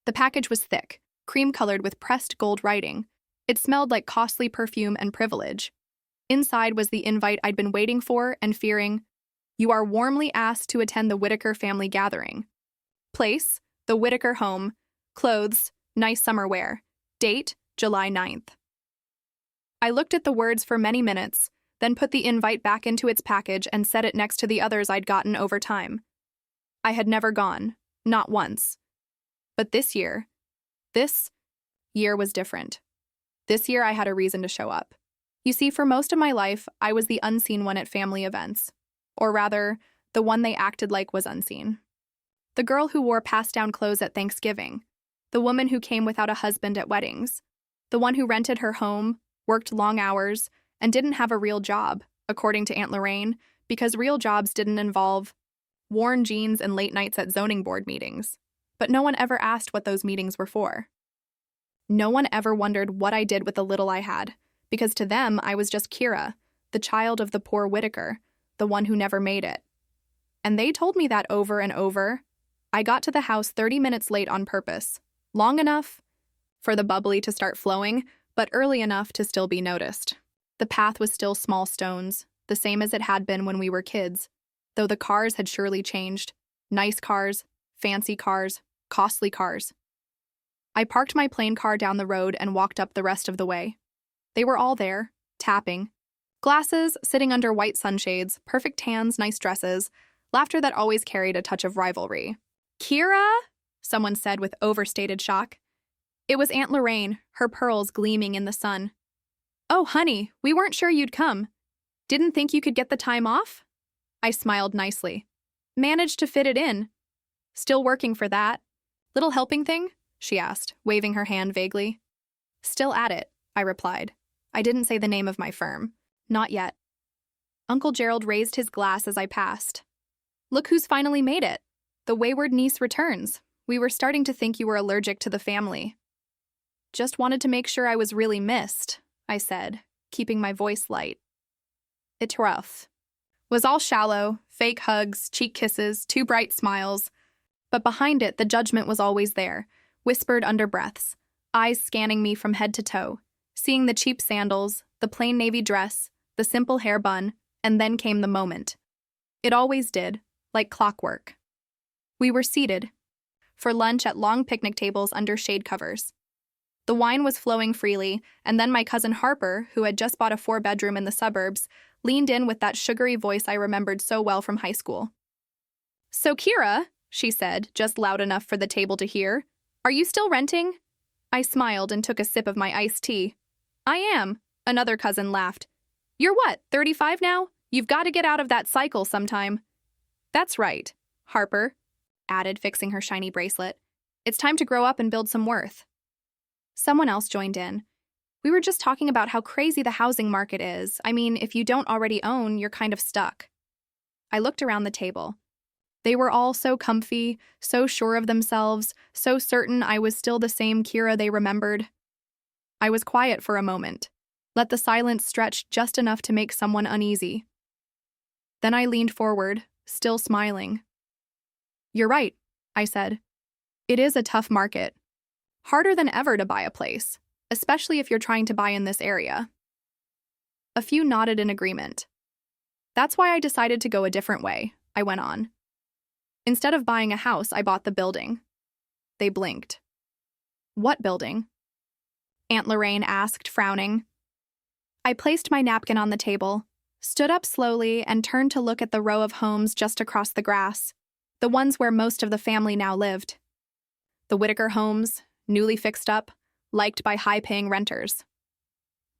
The package was thick, cream-colored with pressed gold writing. It smelled like costly perfume and privilege. Inside was the invite I'd been waiting for and fearing. You are warmly asked to attend the Whitaker family gathering. Place, the Whitaker home. Clothes, nice summer wear. Date, July 9th. I looked at the words for many minutes, then put the invite back into its package and set it next to the others I'd gotten over time. I had never gone, not once. But this year was different. This year I had a reason to show up. You see, for most of my life, I was the unseen one at family events. Or rather, the one they acted like was unseen. The girl who wore passed-down clothes at Thanksgiving. The woman who came without a husband at weddings. The one who rented her home, worked long hours, and didn't have a real job, according to Aunt Lorraine, because real jobs didn't involve worn jeans and late nights at zoning board meetings. But no one ever asked what those meetings were for. No one ever wondered what I did with the little I had, because to them I was just Kira, the child of the poor Whitaker, the one who never made it. And they told me that over and over. I got to the house 30 minutes late on purpose, long enough for the bubbly to start flowing, but early enough to still be noticed. The path was still small stones, the same as it had been when we were kids, though the cars had surely changed. Nice cars, fancy cars, costly cars. I parked my plain car down the road and walked up the rest of the way. They were all there, tapping. Glasses, sitting under white sunshades, perfect tans, nice dresses, laughter that always carried a touch of rivalry. "Kira?" someone said with overstated shock. It was Aunt Lorraine, her pearls gleaming in the sun. "Oh, honey, we weren't sure you'd come. Didn't think you could get the time off?" I smiled nicely. "Managed to fit it in. Still working for that. Little helping thing?" she asked, waving her hand vaguely. "Still at it," I replied. I didn't say the name of my firm. Not yet. Uncle Gerald raised his glass as I passed. "Look who's finally made it. The wayward niece returns. We were starting to think you were allergic to the family." "Just wanted to make sure I was really missed," I said, keeping my voice light. It rough. Was all shallow, fake hugs, cheek kisses, two bright smiles. But behind it, the judgment was always there, whispered under breaths, eyes scanning me from head to toe, seeing the cheap sandals, the plain navy dress, the simple hair bun, and then came the moment. It always did, like clockwork. We were seated for lunch at long picnic tables under shade covers. The wine was flowing freely, and then my cousin Harper, who had just bought a 4-bedroom in the suburbs, leaned in with that sugary voice I remembered so well from high school. "So, Kira," she said, just loud enough for the table to hear, "are you still renting?" I smiled and took a sip of my iced tea. "I am," another cousin laughed. "You're what, 35 now? You've got to get out of that cycle sometime." "That's right," Harper added, fixing her shiny bracelet. "It's time to grow up and build some worth." Someone else joined in. "We were just talking about how crazy the housing market is. I mean, if you don't already own, you're kind of stuck." I looked around the table. They were all so comfy, so sure of themselves, so certain I was still the same Kira they remembered. I was quiet for a moment, let the silence stretch just enough to make someone uneasy. Then I leaned forward, still smiling. "You're right," I said. "It is a tough market. Harder than ever to buy a place, especially if you're trying to buy in this area." A few nodded in agreement. "That's why I decided to go a different way," I went on. "Instead of buying a house, I bought the building." They blinked. "What building?" Aunt Lorraine asked, frowning. I placed my napkin on the table, stood up slowly, and turned to look at the row of homes just across the grass, the ones where most of the family now lived. The Whitaker homes, newly fixed up, liked by high-paying renters.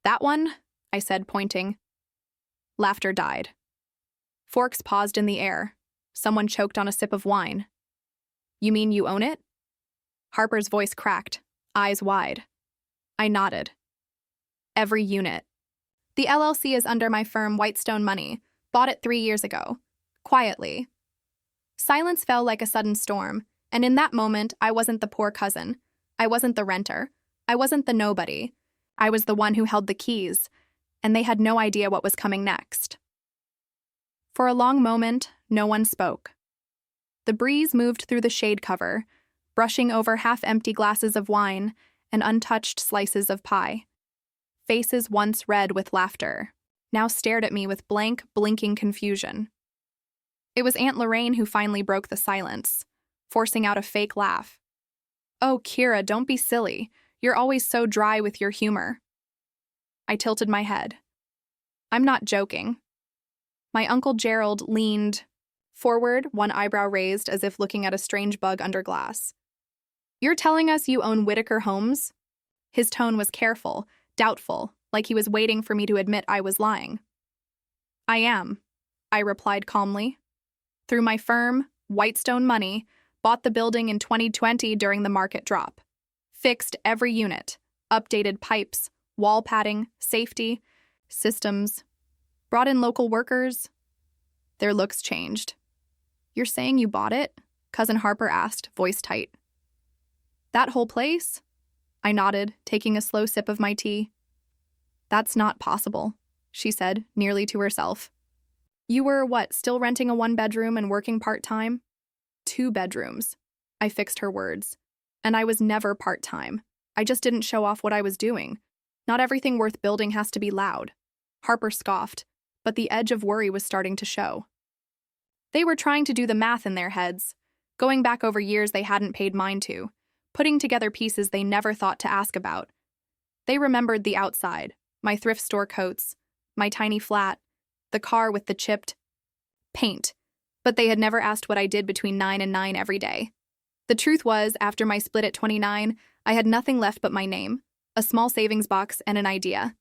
"That one?" I said, pointing. Laughter died. Forks paused in the air. Someone choked on a sip of wine. "You mean you own it?" Harper's voice cracked, eyes wide. I nodded. "Every unit. The LLC is under my firm Whitestone Money, bought it 3 years ago. Quietly." Silence fell like a sudden storm, and in that moment, I wasn't the poor cousin. I wasn't the renter. I wasn't the nobody. I was the one who held the keys, and they had no idea what was coming next. For a long moment, no one spoke. The breeze moved through the shade cover, brushing over half-empty glasses of wine and untouched slices of pie. Faces once red with laughter now stared at me with blank, blinking confusion. It was Aunt Lorraine who finally broke the silence, forcing out a fake laugh. "Oh, Kira, don't be silly. You're always so dry with your humor." I tilted my head. "I'm not joking." My Uncle Gerald leaned forward, one eyebrow raised as if looking at a strange bug under glass. "You're telling us you own Whitaker Homes?" His tone was careful, doubtful, like he was waiting for me to admit I was lying. "I am," I replied calmly. "Through my firm, Whitestone Money, bought the building in 2020 during the market drop. Fixed every unit, updated pipes, wall padding, safety, systems, brought in local workers." Their looks changed. "You're saying you bought it?" Cousin Harper asked, voice tight. "That whole place?" I nodded, taking a slow sip of my tea. "That's not possible," she said, nearly to herself. "You were, still renting a one-bedroom and working part-time?" "2 bedrooms. I fixed her words. "And I was never part-time. I just didn't show off what I was doing. Not everything worth building has to be loud." Harper scoffed, but the edge of worry was starting to show. They were trying to do the math in their heads, going back over years they hadn't paid mind to, putting together pieces they never thought to ask about. They remembered the outside, my thrift store coats, my tiny flat, the car with the chipped paint, but they had never asked what I did between 9 and 9 every day. The truth was, after my split at 29, I had nothing left but my name, a small savings box, and an idea.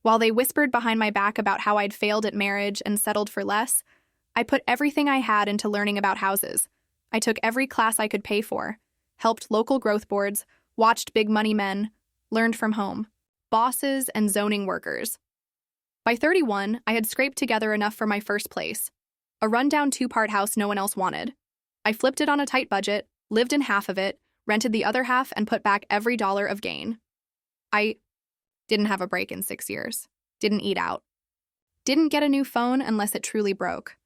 While they whispered behind my back about how I'd failed at marriage and settled for less, I put everything I had into learning about houses. I took every class I could pay for, helped local growth boards, watched big money men, learned from home, bosses and zoning workers. By 31, I had scraped together enough for my first place, a rundown 2-part house no one else wanted. I flipped it on a tight budget, lived in half of it, rented the other half, and put back every dollar of gain. I didn't have a break in 6 years, didn't eat out, didn't get a new phone unless it truly broke.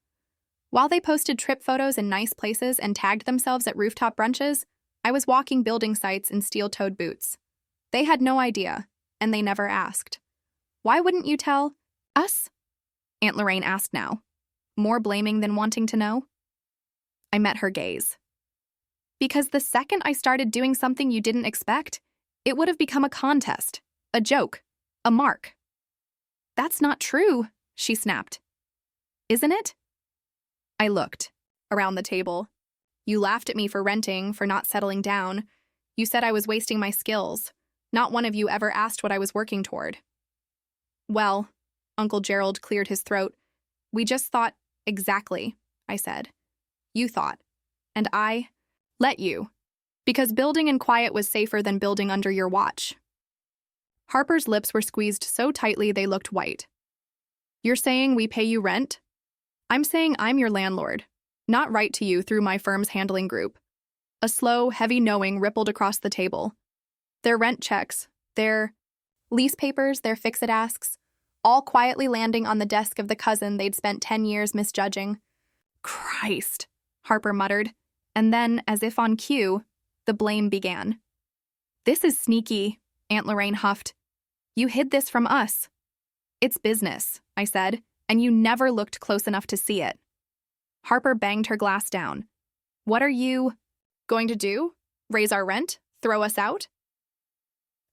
While they posted trip photos in nice places and tagged themselves at rooftop brunches, I was walking building sites in steel-toed boots. They had no idea, and they never asked. "Why wouldn't you tell us?" Aunt Lorraine asked now, more blaming than wanting to know. I met her gaze. "Because the second I started doing something you didn't expect, it would have become a contest, a joke, a mark." "That's not true," she snapped. "Isn't it?" I looked around the table. "You laughed at me for renting, for not settling down. You said I was wasting my skills. Not one of you ever asked what I was working toward." "Well," Uncle Gerald cleared his throat, "we just thought—" "Exactly," I said. "You thought. And I let you. Because building in quiet was safer than building under your watch." Harper's lips were squeezed so tightly they looked white. "You're saying we pay you rent?" "I'm saying I'm your landlord, not write to you through my firm's handling group." A slow, heavy knowing rippled across the table. Their rent checks, their lease papers, their fix-it asks, all quietly landing on the desk of the cousin they'd spent 10 years misjudging. "Christ," Harper muttered, and then, as if on cue, the blame began. "This is sneaky," Aunt Lorraine huffed. "You hid this from us." "It's business," I said, "and you never looked close enough to see it." Harper banged her glass down. "What are you going to do? Raise our rent? Throw us out?"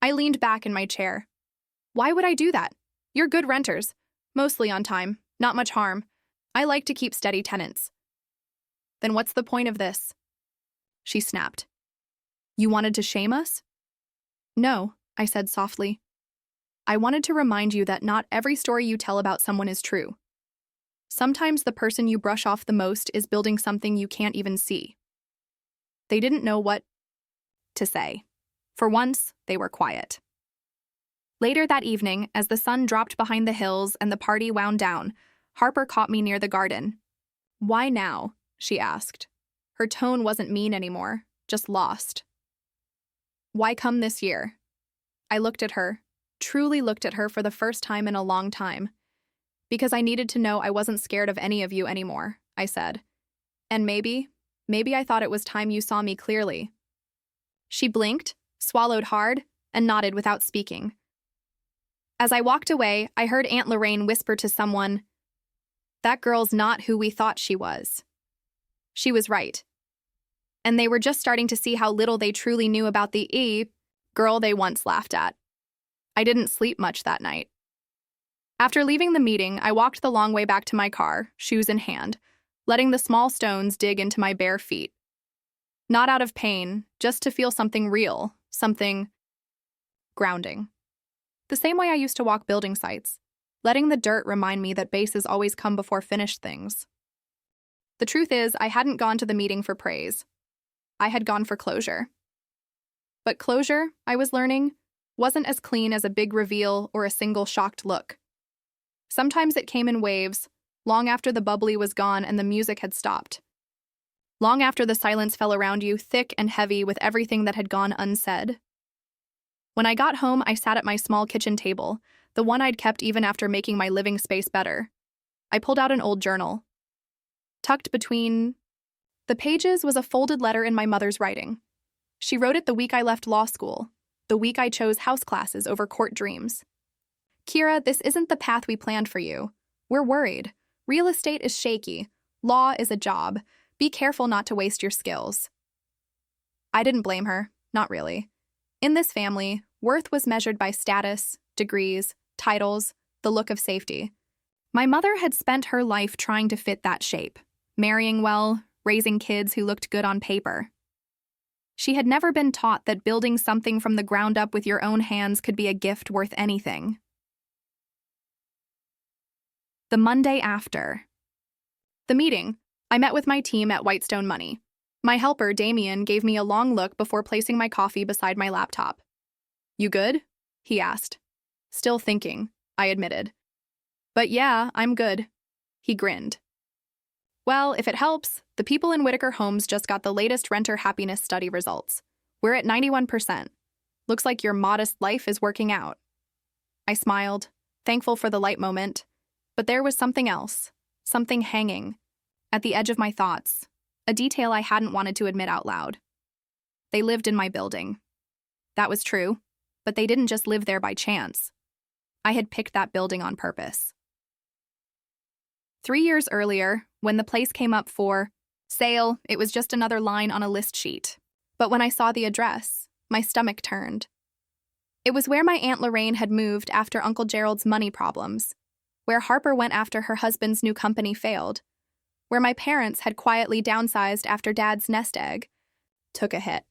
I leaned back in my chair. "Why would I do that? You're good renters. Mostly on time. Not much harm. I like to keep steady tenants." "Then what's the point of this?" She snapped. "You wanted to shame us?" "No," I said softly. "I wanted to remind you that not every story you tell about someone is true. Sometimes the person you brush off the most is building something you can't even see." They didn't know what to say. For once, they were quiet. Later that evening, as the sun dropped behind the hills and the party wound down, Harper caught me near the garden. "Why now?" she asked. Her tone wasn't mean anymore, just lost. "Why come this year?" I looked at her, truly looked at her for the first time in a long time. "Because I needed to know I wasn't scared of any of you anymore," I said. "And maybe I thought it was time you saw me clearly, She blinked, swallowed hard, and nodded without speaking. As I walked away, I heard Aunt Lorraine whisper to someone, "That girl's not who we thought she was." She was right. And they were just starting to see how little they truly knew about the girl they once laughed at. I didn't sleep much that night. After leaving the meeting, I walked the long way back to my car, shoes in hand, letting the small stones dig into my bare feet. Not out of pain, just to feel something real, something grounding. The same way I used to walk building sites, letting the dirt remind me that bases always come before finished things. The truth is, I hadn't gone to the meeting for praise. I had gone for closure. But closure, I was learning, wasn't as clean as a big reveal or a single shocked look. Sometimes it came in waves, long after the bubbly was gone and the music had stopped. Long after the silence fell around you, thick and heavy with everything that had gone unsaid. When I got home, I sat at my small kitchen table, the one I'd kept even after making my living space better. I pulled out an old journal. Tucked between the pages was a folded letter in my mother's writing. She wrote it the week I left law school, the week I chose house classes over court dreams. "Kira, this isn't the path we planned for you. We're worried. Real estate is shaky. Law is a job. Be careful not to waste your skills." I didn't blame her, not really. In this family, worth was measured by status, degrees, titles, the look of safety. My mother had spent her life trying to fit that shape, marrying well, raising kids who looked good on paper. She had never been taught that building something from the ground up with your own hands could be a gift worth anything. The Monday after the meeting, I met with my team at Whitestone Money. My helper, Damien, gave me a long look before placing my coffee beside my laptop. "You good?" he asked. "Still thinking," I admitted. "But yeah, I'm good." He grinned. "Well, if it helps, the people in Whitaker Homes just got the latest renter happiness study results. We're at 91%. Looks like your modest life is working out." I smiled, thankful for the light moment. But there was something else, something hanging, at the edge of my thoughts, a detail I hadn't wanted to admit out loud. They lived in my building. That was true, but they didn't just live there by chance. I had picked that building on purpose. 3 years earlier, when the place came up for sale, it was just another line on a list sheet. But when I saw the address, my stomach turned. It was where my Aunt Lorraine had moved after Uncle Gerald's money problems, where Harper went after her husband's new company failed, where my parents had quietly downsized after Dad's nest egg took a hit.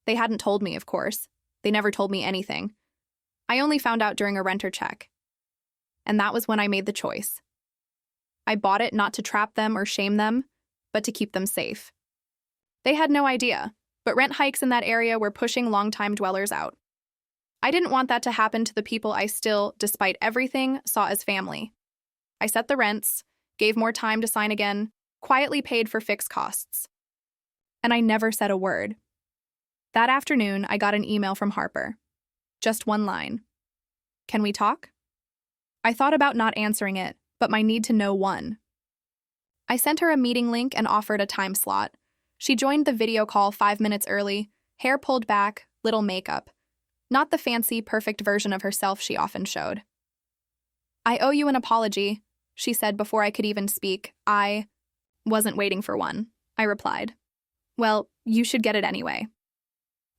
They hadn't told me, of course. They never told me anything. I only found out during a renter check. And that was when I made the choice. I bought it not to trap them or shame them, but to keep them safe. They had no idea, but rent hikes in that area were pushing long-time dwellers out. I didn't want that to happen to the people I still, despite everything, saw as family. I set the rents, gave more time to sign again, quietly paid for fixed costs. And I never said a word. That afternoon, I got an email from Harper. Just one line. "Can we talk?" I thought about not answering it, but my need to know won. I sent her a meeting link and offered a time slot. She joined the video call 5 minutes early, hair pulled back, little makeup. Not the fancy, perfect version of herself she often showed. "I owe you an apology," she said before I could even speak. "I wasn't waiting for one," I replied. "Well, you should get it anyway."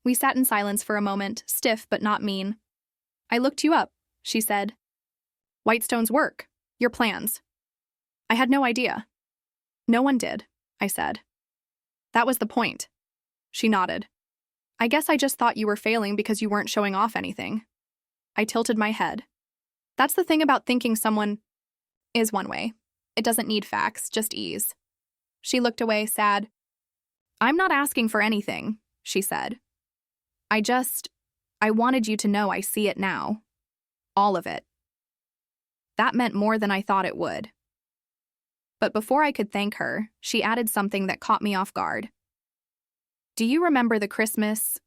We sat in silence for a moment, stiff but not mean. "I looked you up," she said. "Whitestone's work, your plans." I had no idea. "No one did," I said. "That was the point." She nodded. "I guess I just thought you were failing because you weren't showing off anything." I tilted my head. That's the thing about thinking someone is one way. It doesn't need facts, just ease. She looked away, sad. "I'm not asking for anything," she said. I wanted you to know I see it now. All of it." That meant more than I thought it would. But before I could thank her, she added something that caught me off guard. "Do you remember the Christmas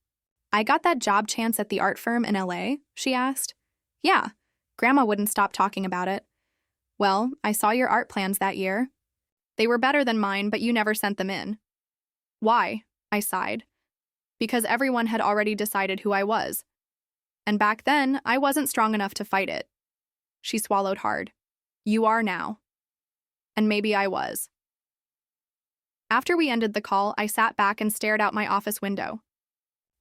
I got that job chance at the art firm in LA?" she asked. "Yeah, Grandma wouldn't stop talking about it." "Well, I saw your art plans that year. They were better than mine, but you never sent them in." "Why?" I sighed. because everyone had already decided who I was. And back then, I wasn't strong enough to fight it. She swallowed hard. You are now. And maybe I was. After we ended the call, I sat back and stared out my office window.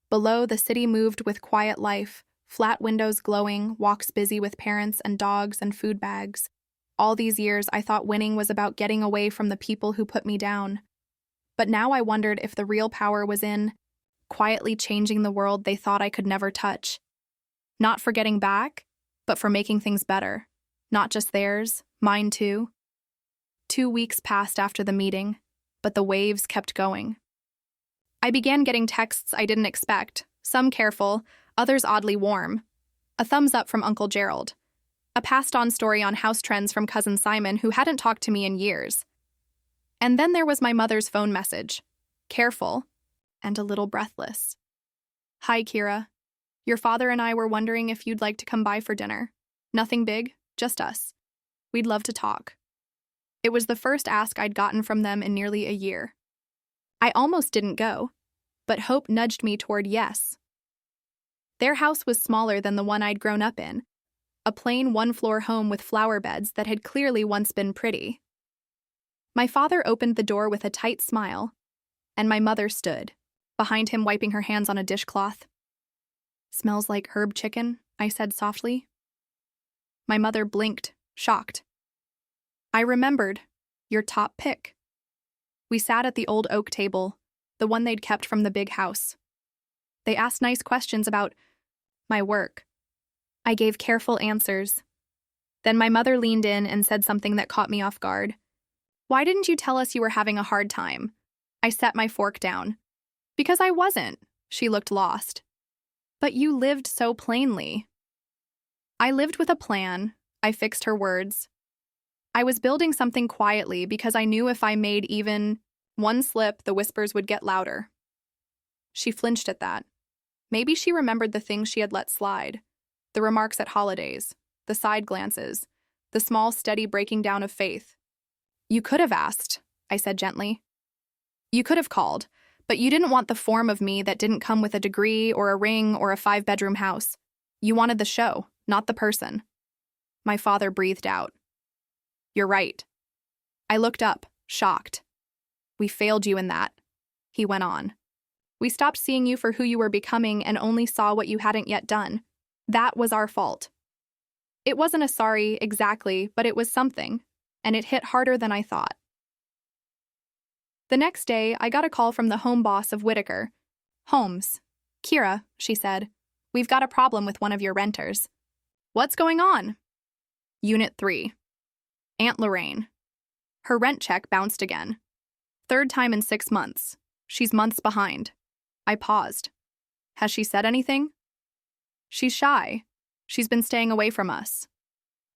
Below, the city moved with quiet life, flat windows glowing, walks busy with parents and dogs and food bags. All these years, I thought winning was about getting away from the people who put me down. But now I wondered if the real power was in quietly changing the world they thought I could never touch. Not for getting back, but for making things better. Not just theirs, mine too. 2 weeks passed after the meeting, but the waves kept going. I began getting texts I didn't expect, some careful, others oddly warm. A thumbs up from Uncle Gerald. A passed-on story on house trends from Cousin Simon, who hadn't talked to me in years. And then there was my mother's phone message. Careful, and a little breathless. Hi, Kira. Your father and I were wondering if you'd like to come by for dinner. Nothing big, just us. We'd love to talk. It was the first ask I'd gotten from them in nearly a year. I almost didn't go, but hope nudged me toward yes. Their house was smaller than the one I'd grown up in, a plain one-floor home with flower beds that had clearly once been pretty. My father opened the door with a tight smile, and my mother stood, behind him wiping her hands on a dishcloth. Smells like herb chicken, I said softly. My mother blinked, shocked. I remembered, your top pick. We sat at the old oak table, the one they'd kept from the big house. They asked nice questions about my work. I gave careful answers. Then my mother leaned in and said something that caught me off guard. Why didn't you tell us you were having a hard time? I set my fork down. Because I wasn't, she looked lost. But you lived so plainly. I lived with a plan, I fixed her words. I was building something quietly because I knew if I made even one slip, the whispers would get louder. She flinched at that. Maybe she remembered the things she had let slide. The remarks at holidays, the side glances, the small, steady breaking down of faith. You could have asked, I said gently. You could have called, but you didn't want the form of me that didn't come with a degree or a ring or a 5-bedroom house. You wanted the show, not the person. My father breathed out. You're right. I looked up, shocked. We failed you in that, he went on. We stopped seeing you for who you were becoming and only saw what you hadn't yet done. That was our fault. It wasn't a sorry, exactly, but it was something, and it hit harder than I thought. The next day, I got a call from the home boss of Whitaker. Holmes. Kira, she said, we've got a problem with one of your renters. What's going on? Unit 3. Aunt Lorraine. Her rent check bounced again. 3rd time in 6 months. She's months behind. I paused. Has she said anything? She's shy. She's been staying away from us.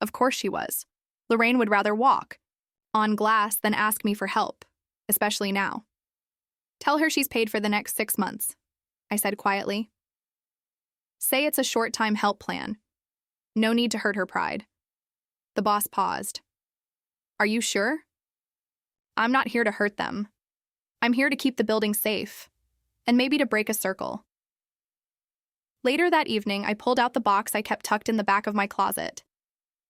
Of course she was. Lorraine would rather walk on glass than ask me for help, especially now. Tell her she's paid for the next 6 months, I said quietly. Say it's a short-time help plan. No need to hurt her pride. The boss paused. Are you sure? I'm not here to hurt them. I'm here to keep the building safe, and maybe to break a circle. Later that evening, I pulled out the box I kept tucked in the back of my closet.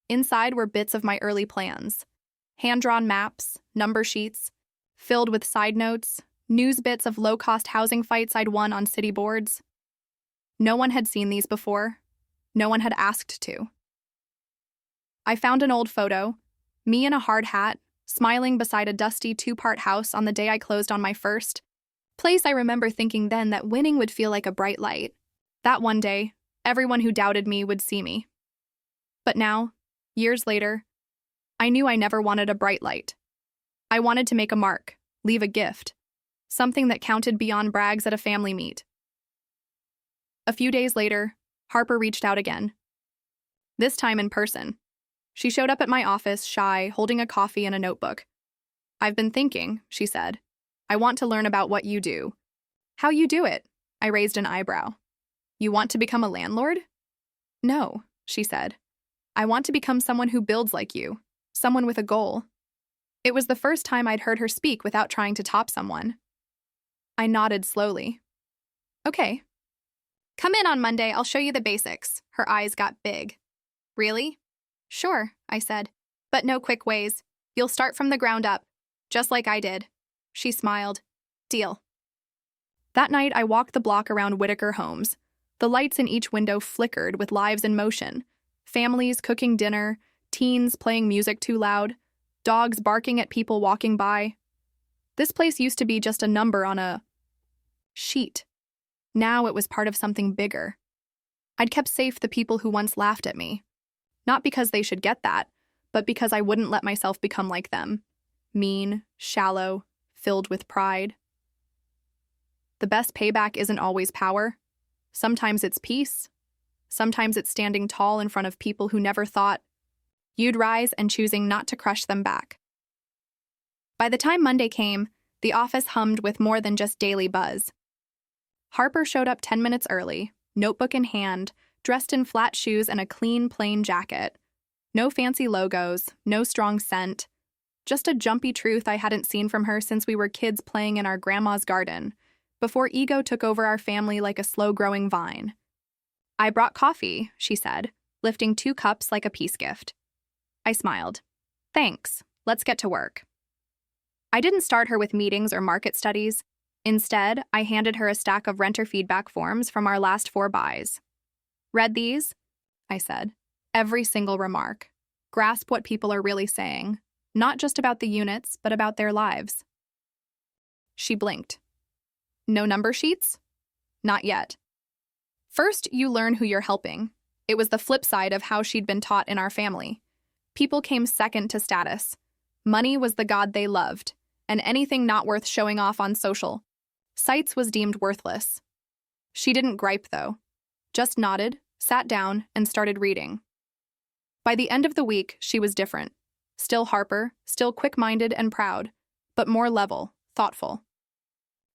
Inside were bits of my early plans. Hand-drawn maps, number sheets, filled with side notes, news bits of low-cost housing fights I'd won on city boards. No one had seen these before. No one had asked to. I found an old photo, me in a hard hat, smiling beside a dusty 2-part house on the day I closed on my first place. I remember thinking then that winning would feel like a bright light. That one day, everyone who doubted me would see me. But now, years later, I knew I never wanted a bright light. I wanted to make a mark, leave a gift, something that counted beyond brags at a family meet. A few days later, Harper reached out again. This time in person. She showed up at my office, shy, holding a coffee and a notebook. I've been thinking, she said. I want to learn about what you do. How you do it? I raised an eyebrow. You want to become a landlord? No, she said. I want to become someone who builds like you, someone with a goal. It was the first time I'd heard her speak without trying to top someone. I nodded slowly. Okay. Come in on Monday, I'll show you the basics. Her eyes got big. Really? Sure, I said. But no quick ways. You'll start from the ground up, just like I did. She smiled. Deal. That night, I walked the block around Whitaker Homes. The lights in each window flickered with lives in motion. Families cooking dinner, teens playing music too loud, dogs barking at people walking by. This place used to be just a number on a sheet. Now it was part of something bigger. I'd kept safe the people who once laughed at me. Not because they should get that, but because I wouldn't let myself become like them. Mean, shallow, filled with pride. The best payback isn't always power. Sometimes it's peace. Sometimes it's standing tall in front of people who never thought you'd rise and choosing not to crush them back. By the time Monday came, the office hummed with more than just daily buzz. Harper showed up 10 minutes early, notebook in hand, dressed in flat shoes and a clean, plain jacket. No fancy logos, no strong scent. Just a jumpy truth I hadn't seen from her since we were kids playing in our grandma's garden, before ego took over our family like a slow-growing vine. I brought coffee, she said, lifting 2 cups like a peace gift. I smiled. Thanks, let's get to work. I didn't start her with meetings or market studies. Instead, I handed her a stack of renter feedback forms from our last 4 buys. Read these? I said. Every single remark. Grasp what people are really saying, not just about the units, but about their lives. She blinked. No number sheets? Not yet. First, you learn who you're helping. It was the flip side of how she'd been taught in our family. People came second to status. Money was the god they loved, and anything not worth showing off on social sites was deemed worthless. She didn't gripe, though. Just nodded, sat down, and started reading. By the end of the week, she was different. Still Harper, still quick-minded and proud, but more level, thoughtful.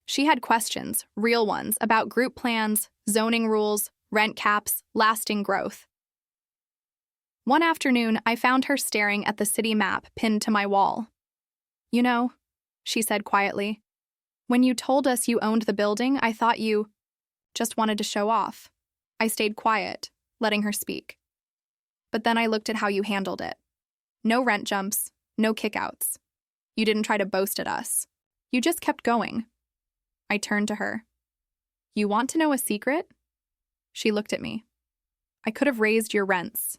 She had questions, real ones, about group plans, zoning rules, rent caps, lasting growth. One afternoon, I found her staring at the city map pinned to my wall. You know, she said quietly, when you told us you owned the building, I thought you just wanted to show off. I stayed quiet, letting her speak. But then I looked at how you handled it. No rent jumps, no kickouts. You didn't try to boast at us. You just kept going. I turned to her. You want to know a secret? She looked at me. I could have raised your rents.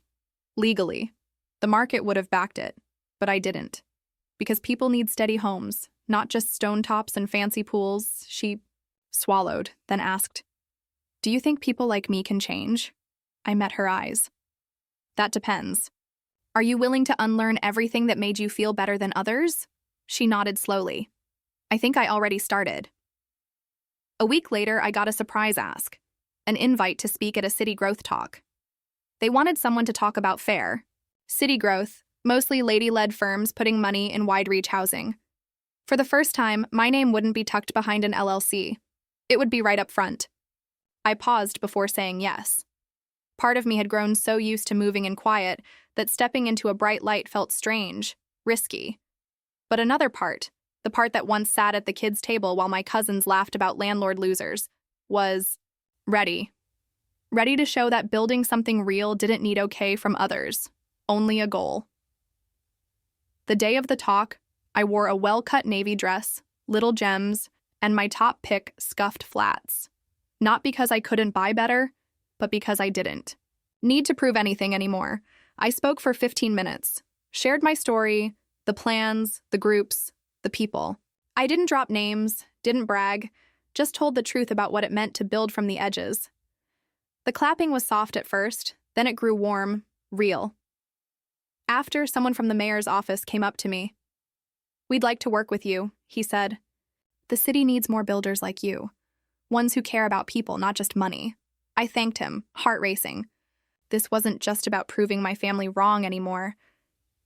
Legally. The market would have backed it, but I didn't. Because people need steady homes, not just stone tops and fancy pools. She swallowed, then asked, Do you think people like me can change? I met her eyes. That depends. Are you willing to unlearn everything that made you feel better than others? She nodded slowly. I think I already started. A week later, I got a surprise ask, an invite to speak at a city growth talk. They wanted someone to talk about FAIR, city growth, mostly lady-led firms putting money in wide-reach housing. For the first time, my name wouldn't be tucked behind an LLC. It would be right up front. I paused before saying yes. Part of me had grown so used to moving in quiet that stepping into a bright light felt strange, risky. But another part, the part that once sat at the kids' table while my cousins laughed about landlord losers, was ready. Ready to show that building something real didn't need okay from others, only a goal. The day of the talk, I wore a well-cut navy dress, little gems, and my top pick scuffed flats. Not because I couldn't buy better, but because I didn't need to prove anything anymore. I spoke for 15 minutes, shared my story, the plans, the groups, the people. I didn't drop names, didn't brag, just told the truth about what it meant to build from the edges. The clapping was soft at first, then it grew warm, real. After, someone from the mayor's office came up to me. We'd like to work with you, he said. The city needs more builders like you, ones who care about people, not just money. I thanked him, heart racing. This wasn't just about proving my family wrong anymore.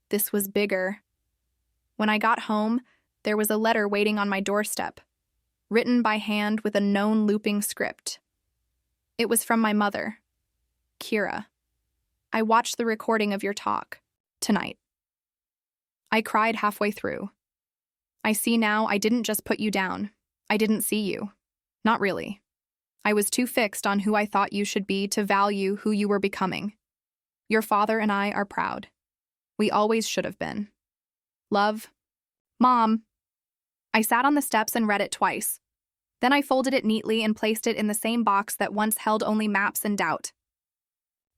This was bigger. When I got home, there was a letter waiting on my doorstep, written by hand with a known looping script. It was from my mother, Kira. I watched the recording of your talk, tonight. I cried halfway through. I see now I didn't just put you down. I didn't see you. Not really. I was too fixed on who I thought you should be to value who you were becoming. Your father and I are proud. We always should have been. Love. Mom. I sat on the steps and read it twice. Then I folded it neatly and placed it in the same box that once held only maps and doubt.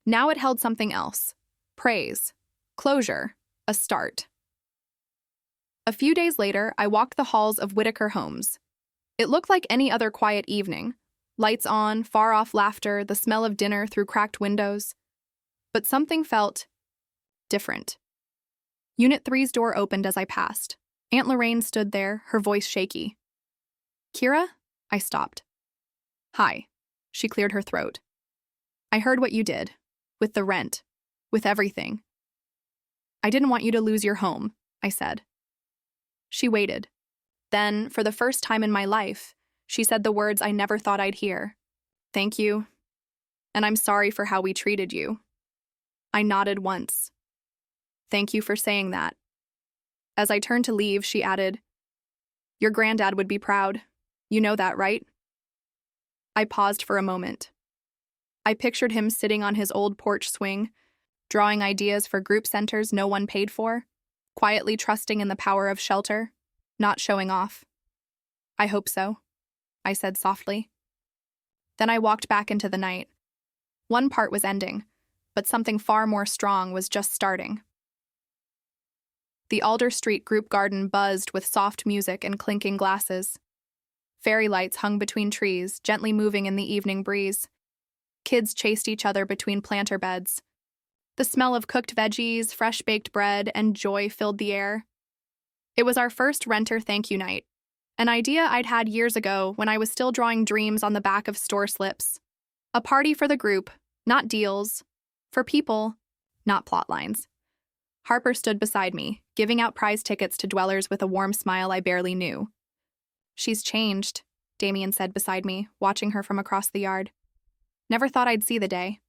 Now it held something else. Praise. Closure. A start. A few days later, I walked the halls of Whitaker Homes. It looked like any other quiet evening. Lights on, far-off laughter, the smell of dinner through cracked windows. But something felt different. Unit 3's door opened as I passed. Aunt Lorraine stood there, her voice shaky. Kira? I stopped. Hi. She cleared her throat. I heard what you did. With the rent. With everything. I didn't want you to lose your home, I said. She waited. Then, for the first time in my life, she said the words I never thought I'd hear. Thank you. And I'm sorry for how we treated you. I nodded once. Thank you for saying that. As I turned to leave, she added, Your granddad would be proud. You know that, right? I paused for a moment. I pictured him sitting on his old porch swing, drawing ideas for group centers no one paid for, quietly trusting in the power of shelter, not showing off. I hope so, I said softly. Then I walked back into the night. One part was ending, but something far more strong was just starting. The Alder Street group garden buzzed with soft music and clinking glasses. Fairy lights hung between trees, gently moving in the evening breeze. Kids chased each other between planter beds. The smell of cooked veggies, fresh-baked bread, and joy filled the air. It was our first renter thank you night, an idea I'd had years ago when I was still drawing dreams on the back of store slips. A party for the group, not deals. For people, not plot lines. Harper stood beside me, giving out prize tickets to dwellers with a warm smile I barely knew. She's changed, Damien said beside me, watching her from across the yard. Never thought I'd see the day.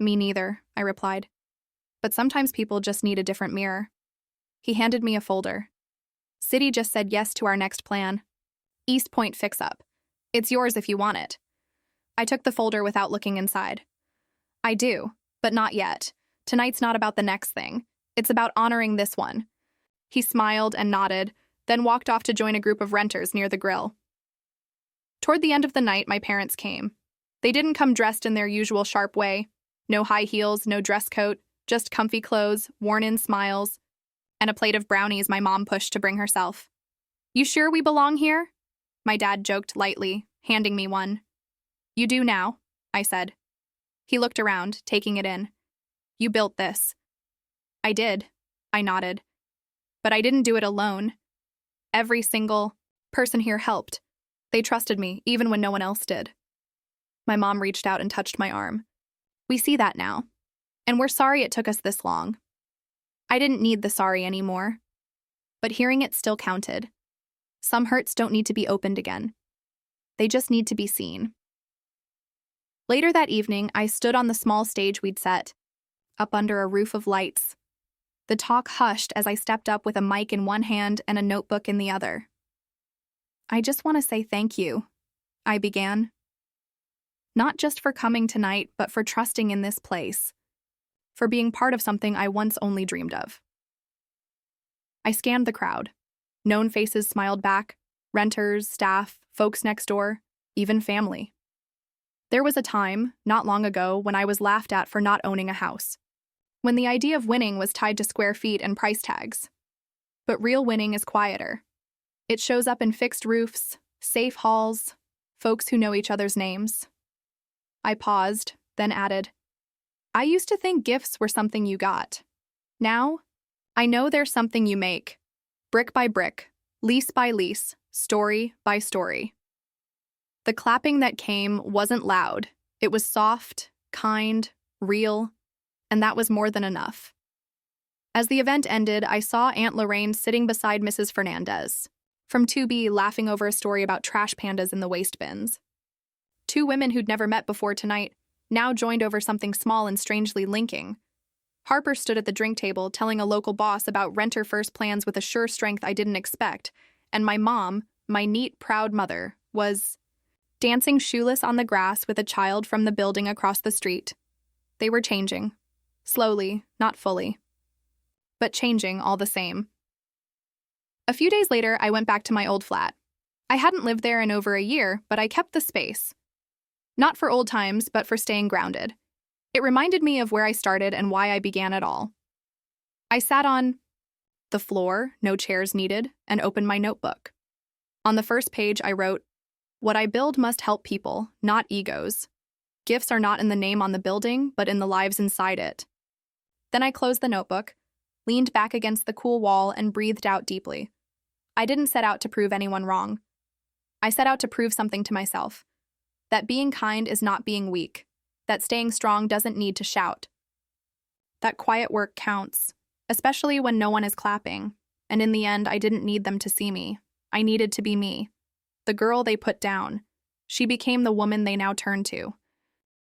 Me neither, I replied. But sometimes people just need a different mirror. He handed me a folder. City just said yes to our next plan. East Point fix-up. It's yours if you want it. I took the folder without looking inside. I do, but not yet. Tonight's not about the next thing. It's about honoring this one. He smiled and nodded, then walked off to join a group of renters near the grill. Toward the end of the night, my parents came. They didn't come dressed in their usual sharp way. No high heels, no dress coat, just comfy clothes, worn-in smiles, and a plate of brownies my mom pushed to bring herself. You sure we belong here? My dad joked lightly, handing me one. You do now, I said. He looked around, taking it in. You built this. I did, I nodded. But I didn't do it alone. Every single person here helped. They trusted me, even when no one else did. My mom reached out and touched my arm. We see that now. And we're sorry it took us this long. I didn't need the sorry anymore. But hearing it still counted. Some hurts don't need to be opened again. They just need to be seen. Later that evening, I stood on the small stage we'd set, up under a roof of lights. The talk hushed as I stepped up with a mic in one hand and a notebook in the other. I just want to say thank you, I began. Not just for coming tonight, but for trusting in this place. For being part of something I once only dreamed of. I scanned the crowd. Known faces smiled back. Renters, staff, folks next door, even family. There was a time, not long ago, when I was laughed at for not owning a house. When the idea of winning was tied to square feet and price tags. But real winning is quieter. It shows up in fixed roofs, safe halls, folks who know each other's names. I paused, then added, I used to think gifts were something you got. Now, I know they're something you make. Brick by brick, lease by lease, story by story. The clapping that came wasn't loud. It was soft, kind, real, and that was more than enough. As the event ended, I saw Aunt Lorraine sitting beside Mrs. Fernandez, from 2B laughing over a story about trash pandas in the waste bins. Two women who'd never met before tonight, now joined over something small and strangely linking. Harper stood at the drink table telling a local boss about renter-first plans with a sure strength I didn't expect, and my mom, my neat, proud mother, was dancing shoeless on the grass with a child from the building across the street. They were changing. Slowly, not fully. But changing all the same. A few days later, I went back to my old flat. I hadn't lived there in over a year, but I kept the space. Not for old times, but for staying grounded. It reminded me of where I started and why I began it all. I sat on the floor, no chairs needed, and opened my notebook. On the first page, I wrote, "What I build must help people, not egos. Gifts are not in the name on the building, but in the lives inside it." Then I closed the notebook, leaned back against the cool wall, and breathed out deeply. I didn't set out to prove anyone wrong. I set out to prove something to myself. That being kind is not being weak. That staying strong doesn't need to shout. That quiet work counts, especially when no one is clapping. And in the end, I didn't need them to see me. I needed to be me. The girl they put down. She became the woman they now turn to.